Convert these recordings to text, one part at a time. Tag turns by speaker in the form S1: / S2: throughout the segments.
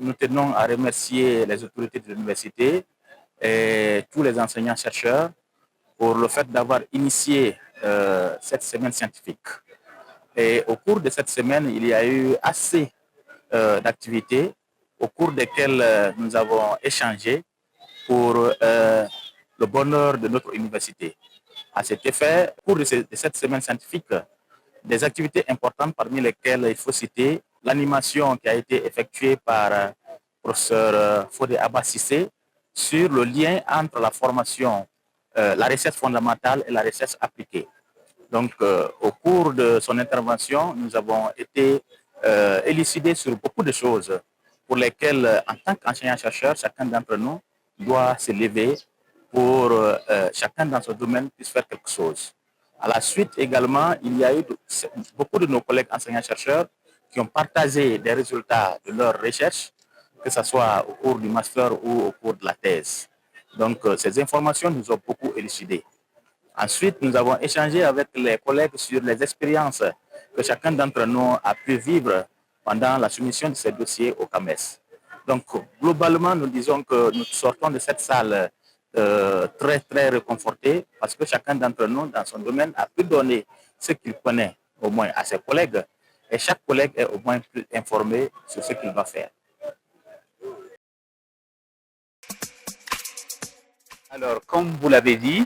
S1: nous tenons à remercier les autorités de l'université et tous les enseignants-chercheurs pour le fait d'avoir initié cette semaine scientifique. Et au cours de cette semaine, il y a eu assez d'activités au cours desquelles nous avons échangé pour le bonheur de notre université. À cet effet, au cours de cette semaine scientifique, des activités importantes parmi lesquelles il faut citer l'animation qui a été effectuée par le professeur Fodé Abba Cissé sur le lien entre la formation, la recherche fondamentale et la recherche appliquée. Donc, au cours de son intervention, nous avons été élucidés sur beaucoup de choses pour lesquelles, en tant qu'enseignant-chercheur, chacun d'entre nous doit se lever pour chacun dans son domaine puisse faire quelque chose. À la suite également, il y a eu beaucoup de nos collègues enseignants-chercheurs qui ont partagé des résultats de leurs recherches, que ce soit au cours du master ou au cours de la thèse. Donc, ces informations nous ont beaucoup élucidés. Ensuite, nous avons échangé avec les collègues sur les expériences que chacun d'entre nous a pu vivre pendant la soumission de ces dossiers au CAMES. Donc, globalement, nous disons que nous sortons de cette salle très, très réconfortés parce que chacun d'entre nous, dans son domaine, a pu donner ce qu'il connaît au moins à ses collègues et chaque collègue est au moins plus informé sur ce qu'il va faire.
S2: Alors, comme vous l'avez dit,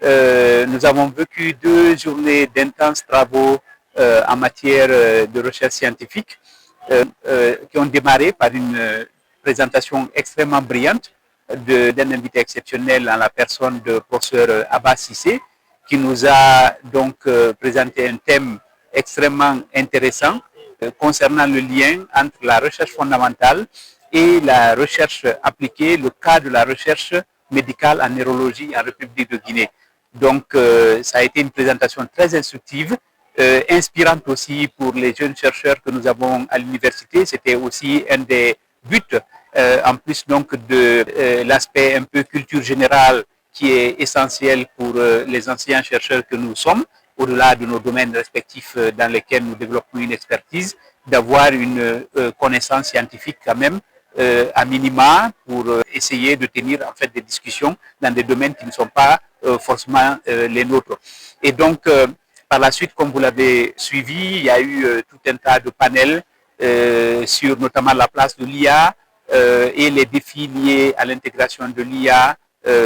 S2: nous avons vécu 2 journées d'intenses travaux en matière de recherche scientifique qui ont démarré par une présentation extrêmement brillante d'un invité exceptionnel en la personne de professeur Abba Cissé, qui nous a donc présenté un thème extrêmement intéressant concernant le lien entre la recherche fondamentale et la recherche appliquée, le cas de la recherche médicale en neurologie en République de Guinée. Donc, ça a été une présentation très instructive, inspirante aussi pour les jeunes chercheurs que nous avons à l'université. C'était aussi un des buts, en plus donc de l'aspect un peu culture générale qui est essentiel pour les anciens chercheurs que nous sommes, au-delà de nos domaines respectifs dans lesquels nous développons une expertise, d'avoir une connaissance scientifique quand même à minima pour essayer de tenir en fait des discussions dans des domaines qui ne sont pas forcément les nôtres. Et donc, par la suite, comme vous l'avez suivi, il y a eu tout un tas de panels sur notamment la place de l'IA et les défis liés à l'intégration de l'IA,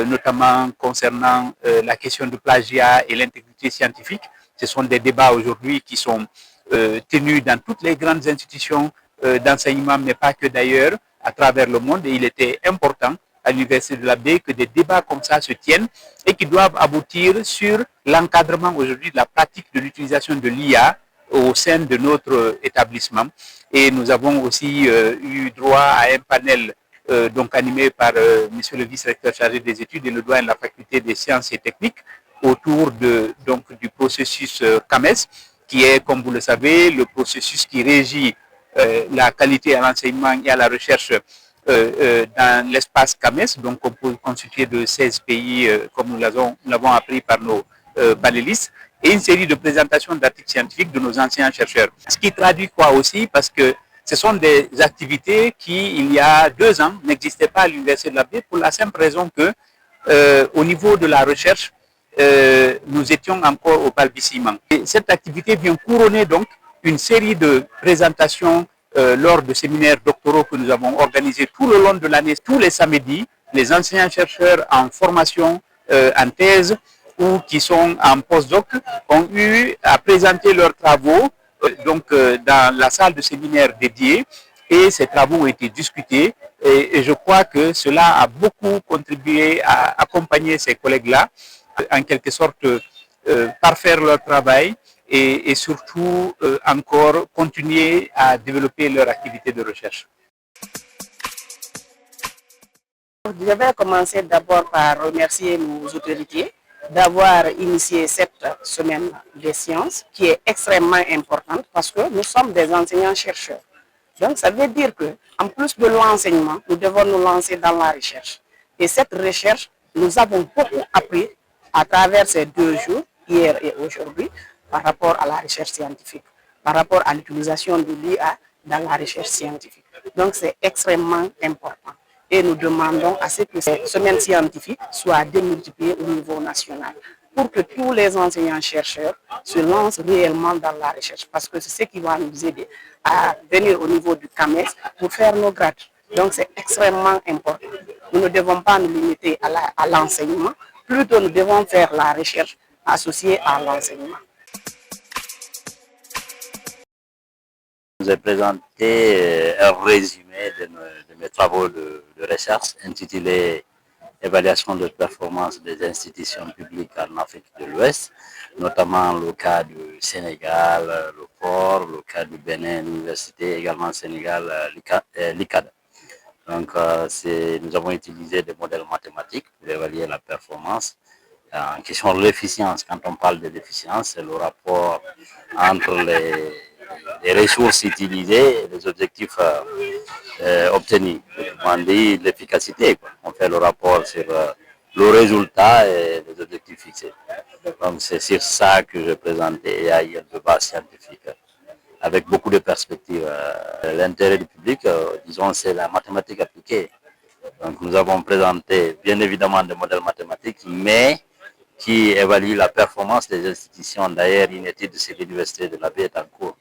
S2: notamment concernant la question du plagiat et l'intégrité scientifique. Ce sont des débats aujourd'hui qui sont tenus dans toutes les grandes institutions d'enseignement, mais pas que d'ailleurs, à travers le monde. Et il était important à l'Université de la Baie que des débats comme ça se tiennent et qui doivent aboutir sur l'encadrement aujourd'hui de la pratique de l'utilisation de l'IA au sein de notre établissement. Et nous avons aussi eu droit à un panel donc animé par monsieur le vice-recteur chargé des études et le doyen de la faculté des sciences et techniques autour donc, du processus CAMES, qui est, comme vous le savez, le processus qui régit la qualité à l'enseignement et à la recherche dans l'espace CAMES, donc constitué de 16 pays, comme nous l'avons appris par nos panélistes, et une série de présentations d'articles scientifiques de nos anciens chercheurs. Ce qui traduit quoi aussi, parce que ce sont des activités qui, il y a 2 ans, n'existaient pas à l'Université de la Baie pour la simple raison que, au niveau de la recherche, nous étions encore au balbutiement. Et cette activité vient couronner donc une série de présentations lors de séminaires doctoraux que nous avons organisés tout le long de l'année, tous les samedis. Les enseignants-chercheurs en formation, en thèse ou qui sont en postdoc ont eu à présenter leurs travaux dans la salle de séminaire dédiée, et ces travaux ont été discutés et je crois que cela a beaucoup contribué à accompagner ces collègues-là, en quelque sorte parfaire leur travail et surtout encore continuer à développer leur activité de recherche.
S3: Je vais commencer d'abord par remercier nos autorités d'avoir initié cette semaine des sciences qui est extrêmement importante parce que nous sommes des enseignants-chercheurs. Donc ça veut dire qu'en plus de l'enseignement, nous devons nous lancer dans la recherche. Et cette recherche, nous avons beaucoup appris à travers ces 2 jours, hier et aujourd'hui, par rapport à la recherche scientifique, par rapport à l'utilisation de l'IA dans la recherche scientifique. Donc, c'est extrêmement important. Et nous demandons à ce que ces semaines scientifiques soient démultipliées au niveau national pour que tous les enseignants-chercheurs se lancent réellement dans la recherche, parce que c'est ce qui va nous aider à venir au niveau du CAMES pour faire nos grades. Donc, c'est extrêmement important. Nous ne devons pas nous limiter à l'enseignement, plutôt nous devons faire la recherche associée à l'enseignement.
S4: Je vous ai présenté un résumé de mes travaux de recherche intitulé Évaluation de performance des institutions publiques en Afrique de l'Ouest, notamment le cas du Sénégal, le port, le cas du Bénin, l'université, également Sénégal, l'ICAD. Donc, nous avons utilisé des modèles mathématiques pour évaluer la performance. En question de l'efficience, quand on parle de l'efficience, c'est le rapport entre les ressources utilisées et les objectifs obtenus. On dit l'efficacité. On fait le rapport sur le résultat et les objectifs fixés. Donc c'est sur ça que je présentais AI de base scientifique avec beaucoup de perspectives. L'intérêt du public, disons, c'est la mathématique appliquée. Donc nous avons présenté bien évidemment des modèles mathématiques, mais qui évaluent la performance des institutions. D'ailleurs, une étude de l'Université de la Baie est en cours.